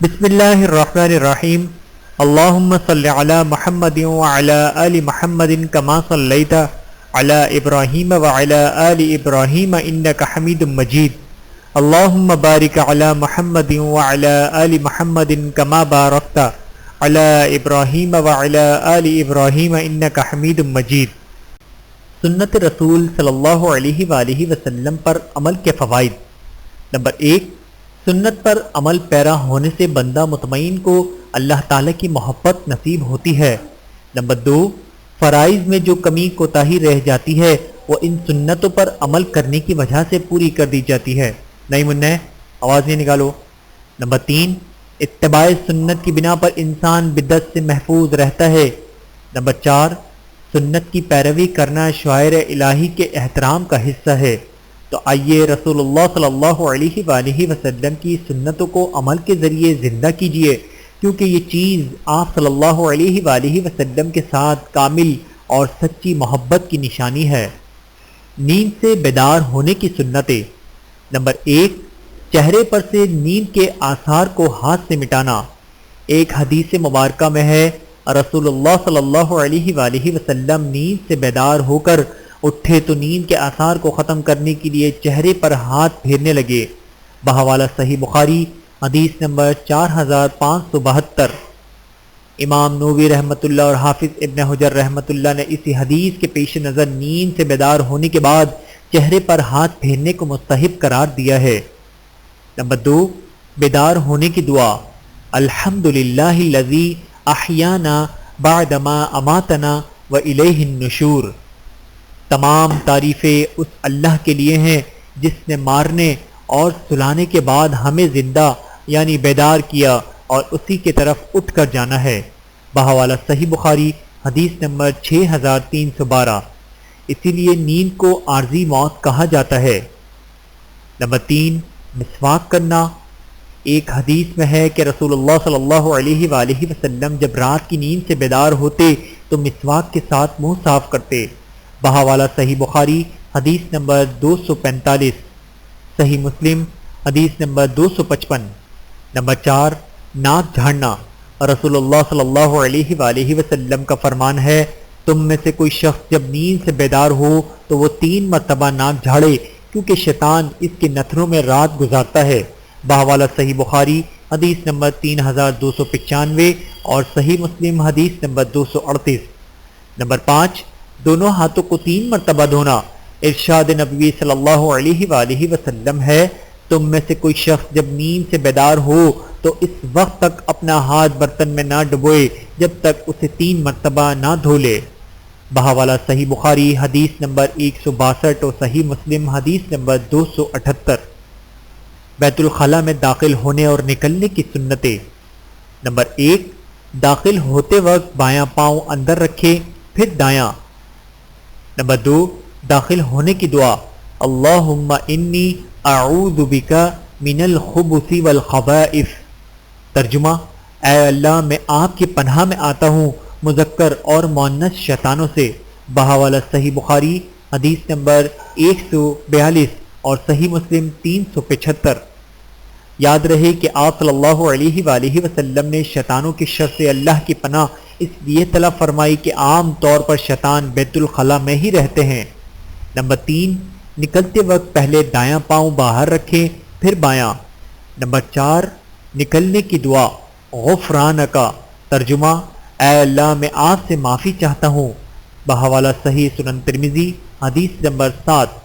بسم اللہ الرحمن الرحیم اللہم صلی علی محمد وعلی آل محمد کما صلیت علی ابراہیم وعلی آل ابراہیم انک حمید مجید اللہم بارک علی محمد وعلی آل محمد کما بارکت علی ابراہیم وعلی آل ابراہیم انک حمید مجید۔ سنت رسول صلی اللہ علیہ وآلہ وسلم پر عمل کے فوائد۔ نمبر 1، سنت پر عمل پیرا ہونے سے بندہ مطمئن کو اللہ تعالیٰ کی محبت نصیب ہوتی ہے۔ نمبر 2، فرائض میں جو کمی کوتاہی رہ جاتی ہے وہ ان سنتوں پر عمل کرنے کی وجہ سے پوری کر دی جاتی ہے۔ نہیں منہ آواز نہیں نکالو۔ نمبر 3، اتباع سنت کی بنا پر انسان بدعت سے محفوظ رہتا ہے۔ نمبر 4، سنت کی پیروی کرنا شعائر الہی کے احترام کا حصہ ہے۔ تو آئیے رسول اللہ صلی اللہ علیہ وآلہ وسلم کی سنتوں کو عمل کے ذریعے زندہ کیجیے، کیونکہ یہ چیز آپ صلی اللہ علیہ وآلہ وسلم کے ساتھ کامل اور سچی محبت کی نشانی ہے۔ نیند سے بیدار ہونے کی سنتیں۔ نمبر 1، چہرے پر سے نیند کے آثار کو ہاتھ سے مٹانا۔ ایک حدیث مبارکہ میں ہے، رسول اللہ صلی اللہ علیہ وآلہ وسلم نیند سے بیدار ہو کر اٹھے تو نیند کے آثار کو ختم کرنے کے لیے چہرے پر ہاتھ پھیرنے لگے۔ بحوالہ صحیح بخاری حدیث نمبر 4572۔ امام نووی رحمۃ اللہ اور حافظ ابن حجر رحمۃ اللہ نے اسی حدیث کے پیش نظر نیند سے بیدار ہونے کے بعد چہرے پر ہاتھ پھیرنے کو مستحب قرار دیا ہے۔ نمبر 2، بیدار ہونے کی دعا۔ الحمدللہ الذی احیانا بعدما اماتنا والیہ النشور۔ تمام تعریفیں اس اللہ کے لیے ہیں جس نے مارنے اور سلانے کے بعد ہمیں زندہ یعنی بیدار کیا اور اسی کی طرف اٹھ کر جانا ہے۔ بحوالہ صحیح بخاری حدیث نمبر 6312۔ اسی لیے نیند کو عارضی موت کہا جاتا ہے۔ نمبر 3، مسواک کرنا۔ ایک حدیث میں ہے کہ رسول اللہ صلی اللہ علیہ وآلہ وسلم جب رات کی نیند سے بیدار ہوتے تو مسواک کے ساتھ منہ صاف کرتے۔ بحوالہ صحیح بخاری حدیث نمبر 245، صحیح مسلم حدیث نمبر 255۔ نمبر 4، ناک جھاڑنا۔ رسول اللہ صلی اللہ علیہ وآلہ وسلم کا فرمان ہے، تم میں سے کوئی شخص جب نیند سے بیدار ہو تو وہ 3 مرتبہ ناک جھاڑے، کیونکہ شیطان اس کے نتھروں میں رات گزارتا ہے۔ بحوالہ صحیح بخاری حدیث نمبر 3295 اور صحیح مسلم حدیث نمبر 238۔ نمبر 5، دونوں ہاتھوں کو 3 مرتبہ دھونا۔ ارشاد نبوی صلی اللہ علیہ وآلہ وسلم ہے، تم میں سے کوئی شخص جب نیند سے بیدار ہو تو اس وقت تک اپنا ہاتھ برتن میں نہ ڈبوئے جب تک اسے 3 مرتبہ نہ دھو لے۔ بحوالہ صحیح بخاری حدیث نمبر 162 اور صحیح مسلم حدیث نمبر 278۔ بیت الخلاء میں داخل ہونے اور نکلنے کی سنتیں۔ نمبر 1، داخل ہوتے وقت بایاں پاؤں اندر رکھے پھر دایاں۔ نمبر 2، داخل ہونے کی دعا۔ اللہم انی اعوذ بک من الخبث والخبائث۔ ترجمہ، اے اللہ میں آپ کی پناہ میں آتا ہوں مذکر اور مؤنث شیطانوں سے۔ بحوالہ صحیح بخاری حدیث نمبر 142 اور صحیح مسلم 375۔ یاد رہے کہ آپ صلی اللہ علیہ وآلہ وسلم نے شیطانوں کی شر سے اللہ کی پناہ اس لیے طلب فرمائی کہ عام طور پر شیطان بیت الخلاء میں ہی رہتے ہیں۔ نمبر 3، نکلتے وقت پہلے دایاں پاؤں باہر رکھیں پھر بایاں۔ نمبر 4، نکلنے کی دعا۔ غفرانک۔ ترجمہ، اے اللہ میں آپ سے معافی چاہتا ہوں۔ بحوالہ صحیح سنن ترمذی حدیث نمبر 7۔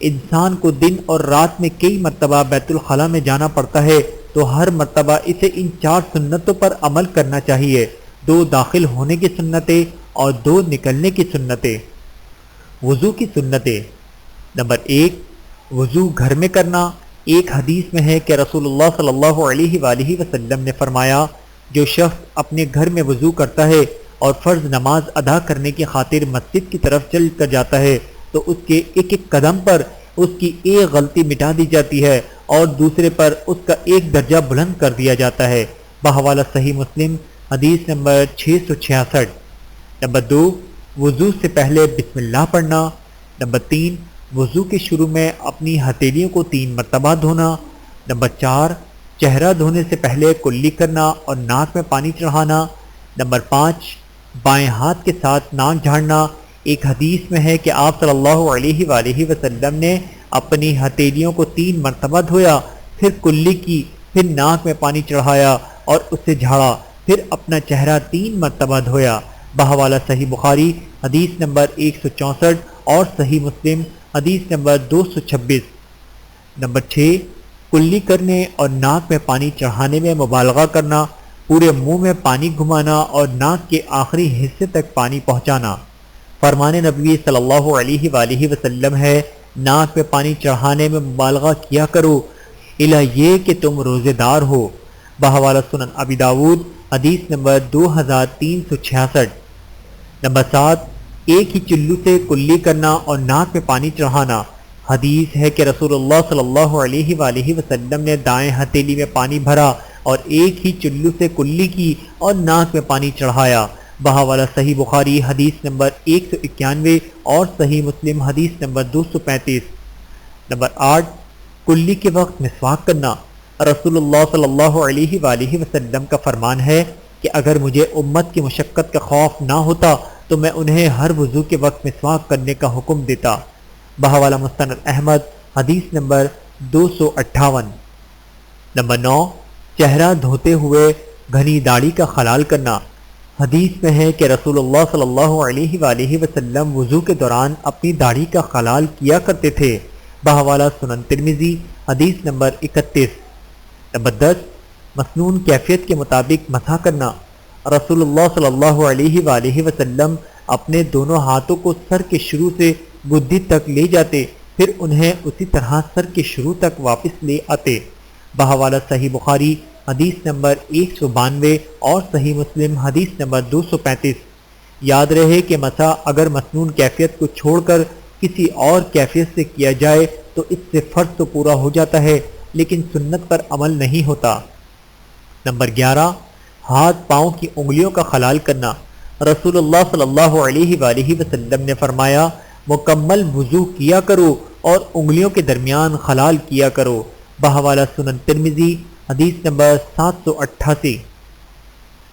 انسان کو دن اور رات میں کئی مرتبہ بیت الخلاء میں جانا پڑتا ہے تو ہر مرتبہ اسے ان 4 سنتوں پر عمل کرنا چاہیے، 2 داخل ہونے کی سنتیں اور 2 نکلنے کی سنتیں۔ وضو کی سنتیں۔ نمبر 1، وضو گھر میں کرنا۔ ایک حدیث میں ہے کہ رسول اللہ صلی اللہ علیہ وآلہ وسلم نے فرمایا، جو شخص اپنے گھر میں وضو کرتا ہے اور فرض نماز ادا کرنے کی خاطر مسجد کی طرف چل کر جاتا ہے تو اس کے ایک ایک قدم پر اس کی ایک غلطی مٹا دی جاتی ہے اور دوسرے پر اس کا ایک درجہ بلند کر دیا جاتا ہے۔ بحوالہ صحیح مسلم حدیث نمبر 666۔ نمبر 2، وضو سے پہلے بسم اللہ پڑھنا۔ نمبر 3، وضو کے شروع میں اپنی ہتھیلیوں کو 3 مرتبہ دھونا۔ نمبر 4، چہرہ دھونے سے پہلے کلی کرنا اور ناک میں پانی چڑھانا۔ نمبر 5، بائیں ہاتھ کے ساتھ ناک جھاڑنا۔ ایک حدیث میں ہے کہ آپ صلی اللہ علیہ وآلہ وسلم نے اپنی ہتھیلیوں کو 3 مرتبہ دھویا، پھر کلی کی، پھر ناک میں پانی چڑھایا اور اسے جھاڑا، پھر اپنا چہرہ 3 مرتبہ دھویا۔ بحوالہ صحیح بخاری حدیث نمبر 164 اور صحیح مسلم حدیث نمبر 226۔ نمبر 6، کلی کرنے اور ناک میں پانی چڑھانے میں مبالغہ کرنا، پورے منہ میں پانی گھمانا اور ناک کے آخری حصے تک پانی پہنچانا۔ فرمان نبوی صلی اللہ علیہ وآلہ وسلم ہے، ناک میں پانی چڑھانے میں مبالغہ کیا کرو الا یہ کہ تم روزے دار ہو۔ بحوالہ سنن ابی داود حدیث نمبر 2366۔ نمبر 7، ایک ہی چلو سے کلی کرنا اور ناک میں پانی چڑھانا۔ حدیث ہے کہ رسول اللہ صلی اللہ علیہ وآلہ وسلم نے دائیں ہتھیلی میں پانی بھرا اور ایک ہی چلو سے کلی کی اور ناک میں پانی چڑھایا۔ بحوالہ صحیح بخاری حدیث نمبر 191 اور صحیح مسلم حدیث نمبر 235۔ نمبر 8، کلی کے وقت مسواک کرنا۔ رسول اللہ صلی اللہ علیہ وآلہ وسلم کا فرمان ہے کہ اگر مجھے امت کی مشقت کا خوف نہ ہوتا تو میں انہیں ہر وضو کے وقت مسواک کرنے کا حکم دیتا۔ بحوالہ مستند احمد حدیث نمبر 258۔ نمبر 9، چہرہ دھوتے ہوئے گھنی داڑھی کا خلال کرنا۔ حدیث میں ہے کہ رسول اللہ صلی اللہ علیہ وآلہ وسلم وضو کے دوران اپنی داڑھی کا خلال کیا کرتے تھے۔ بحوالہ سنن ترمذی حدیث نمبر 31۔ نمبر 10، مسنون کیفیت کے مطابق مسح کرنا۔ رسول اللہ صلی اللہ علیہ وآلہ وسلم اپنے دونوں ہاتھوں کو سر کے شروع سے گدی تک لے جاتے، پھر انہیں اسی طرح سر کے شروع تک واپس لے آتے۔ بحوالہ صحیح بخاری حدیث نمبر 192 اور صحیح مسلم حدیث نمبر 235۔ یاد رہے کہ مسح اگر مسنون کیفیت کو چھوڑ کر کسی اور کیفیت سے کیا جائے تو اس سے فرض تو پورا ہو جاتا ہے لیکن سنت پر عمل نہیں ہوتا۔ نمبر 11، ہاتھ پاؤں کی انگلیوں کا خلال کرنا۔ رسول اللہ صلی اللہ علیہ وآلہ وسلم نے فرمایا، مکمل وضو کیا کرو اور انگلیوں کے درمیان خلال کیا کرو۔ بحوالہ سنن ترمذی حدیث نمبر 788۔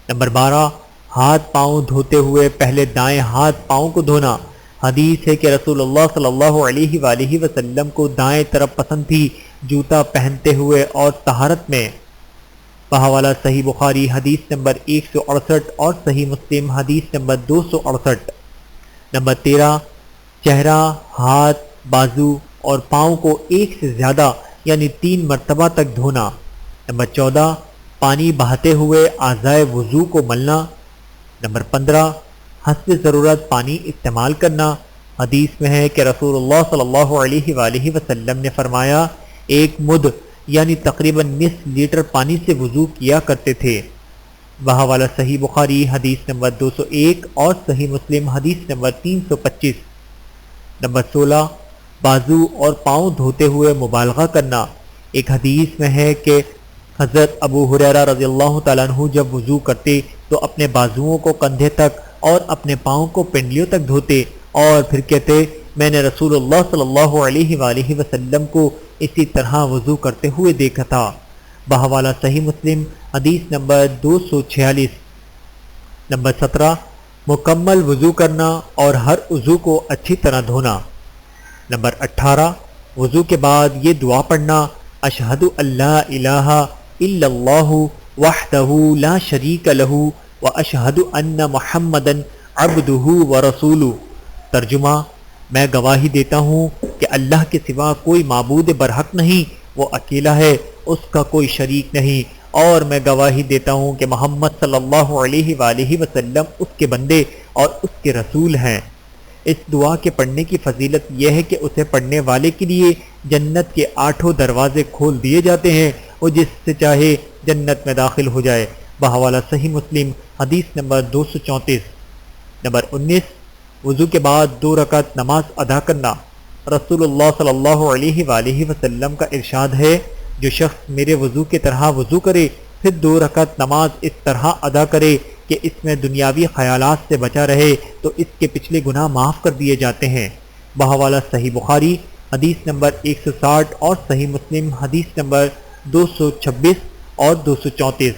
نمبر 12، ہاتھ پاؤں دھوتے ہوئے پہلے دائیں ہاتھ پاؤں کو دھونا۔ حدیث ہے کہ رسول اللہ صلی اللہ علیہ وآلہ وسلم کو دائیں طرف پسند تھی جوتا پہنتے ہوئے اور طہارت میں۔ بحوالہ صحیح بخاری حدیث نمبر 168 اور صحیح مسلم حدیث نمبر 268۔ نمبر 13، چہرہ، ہاتھ، بازو اور پاؤں کو ایک سے زیادہ یعنی 3 مرتبہ تک دھونا۔ نمبر 14، پانی بہاتے ہوئے اعضائے وضو کو ملنا۔ نمبر 15، حسب ضرورت پانی استعمال کرنا۔ حدیث میں ہے کہ رسول اللہ صلی اللہ علیہ وآلہ وسلم نے فرمایا، ایک مد یعنی تقریباً نصف لیٹر پانی سے وضو کیا کرتے تھے۔ بحوالہ صحیح بخاری حدیث نمبر 201 اور صحیح مسلم حدیث نمبر 325۔ نمبر 16، بازو اور پاؤں دھوتے ہوئے مبالغہ کرنا۔ ایک حدیث میں ہے کہ حضرت ابو ہریرہ رضی اللہ تعالیٰ عنہ جب وضو کرتے تو اپنے بازوؤں کو کندھے تک اور اپنے پاؤں کو پنڈلیوں تک دھوتے اور پھر کہتے، میں نے رسول اللہ صلی اللہ علیہ وآلہ وسلم کو اسی طرح وضو کرتے ہوئے دیکھا تھا۔ بحوالہ صحیح مسلم حدیث نمبر 246۔ نمبر 17، مکمل وضو کرنا اور ہر عضو کو اچھی طرح دھونا۔ نمبر 18، وضو کے بعد یہ دعا پڑھنا، اشہد ان لا الہ الا اللہ وحدہ لا شریک لہ واشہد ان محمدا عبدہ ورسولہ۔ ترجمہ، میں گواہی دیتا ہوں کہ اللہ کے سوا کوئی معبود برحق نہیں، وہ اکیلا ہے، اس کا کوئی شریک نہیں، اور میں گواہی دیتا ہوں کہ محمد صلی اللہ علیہ وآلہ وسلم اس کے بندے اور اس کے رسول ہیں۔ اس دعا کے پڑھنے کی فضیلت یہ ہے کہ اسے پڑھنے والے کے لیے جنت کے 8 دروازے کھول دیے جاتے ہیں، وہ جس سے چاہے جنت میں داخل ہو جائے۔ بحوالہ صحیح مسلم حدیث نمبر 234۔ نمبر 19، وضو کے بعد 2 رکعت نماز ادا کرنا۔ رسول اللہ صلی اللہ علیہ وآلہ وسلم کا ارشاد ہے، جو شخص میرے وضو کی طرح وضو کرے پھر 2 رکعت نماز اس طرح ادا کرے کہ اس میں دنیاوی خیالات سے بچا رہے تو اس کے پچھلے گناہ معاف کر دیے جاتے ہیں۔ بحوالہ صحیح بخاری حدیث نمبر 160 اور صحیح مسلم حدیث نمبر 226 اور 234۔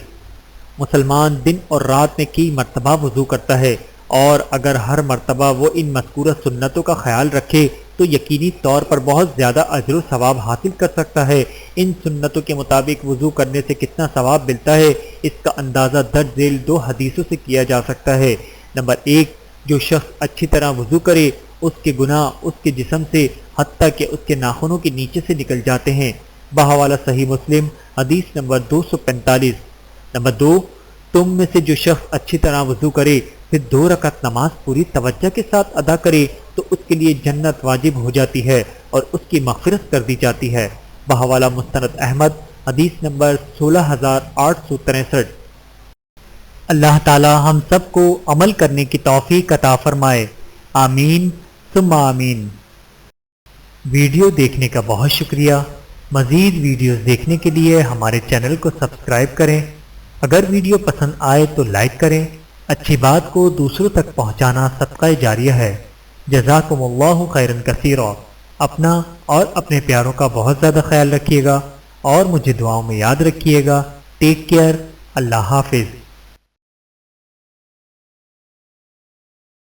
مسلمان دن اور رات میں کئی مرتبہ وضو کرتا ہے، اور اگر ہر مرتبہ وہ ان مذکورہ سنتوں کا خیال رکھے تو یقینی طور پر بہت زیادہ اجر و ثواب حاصل کر سکتا ہے۔ ان سنتوں کے مطابق وضو کرنے سے کتنا ثواب ملتا ہے، اس کا اندازہ درج ذیل 2 حدیثوں سے کیا جا سکتا ہے۔ نمبر 1، جو شخص اچھی طرح وضو کرے اس کے گناہ اس کے جسم سے حتیٰ کہ اس کے ناخنوں کے نیچے سے نکل جاتے ہیں۔ بحوالہ صحیح مسلم حدیث نمبر 245۔ نمبر 2، تم میں سے جو شخص اچھی طرح وضو کرے پھر 2 رکعت نماز پوری توجہ کے ساتھ ادا کرے تو اس کے لیے جنت واجب ہو جاتی ہے اور اس کی مغفرت کر دی جاتی ہے۔ بحوالہ مسند احمد حدیث نمبر 16863۔ اللہ تعالی ہم سب کو عمل کرنے کی توفیق عطا فرمائے، آمین ثم آمین۔ ویڈیو دیکھنے کا بہت شکریہ۔ مزید ویڈیوز دیکھنے کے لیے ہمارے چینل کو سبسکرائب کریں۔ اگر ویڈیو پسند آئے تو لائک کریں۔ اچھی بات کو دوسروں تک پہنچانا صدقہ جاریہ ہے۔ جزاکم اللہ خیرا کثیرا۔ اپنا اور اپنے پیاروں کا بہت زیادہ خیال رکھیے گا اور مجھے دعاؤں میں یاد رکھیے گا۔ Take care. اللہ حافظ۔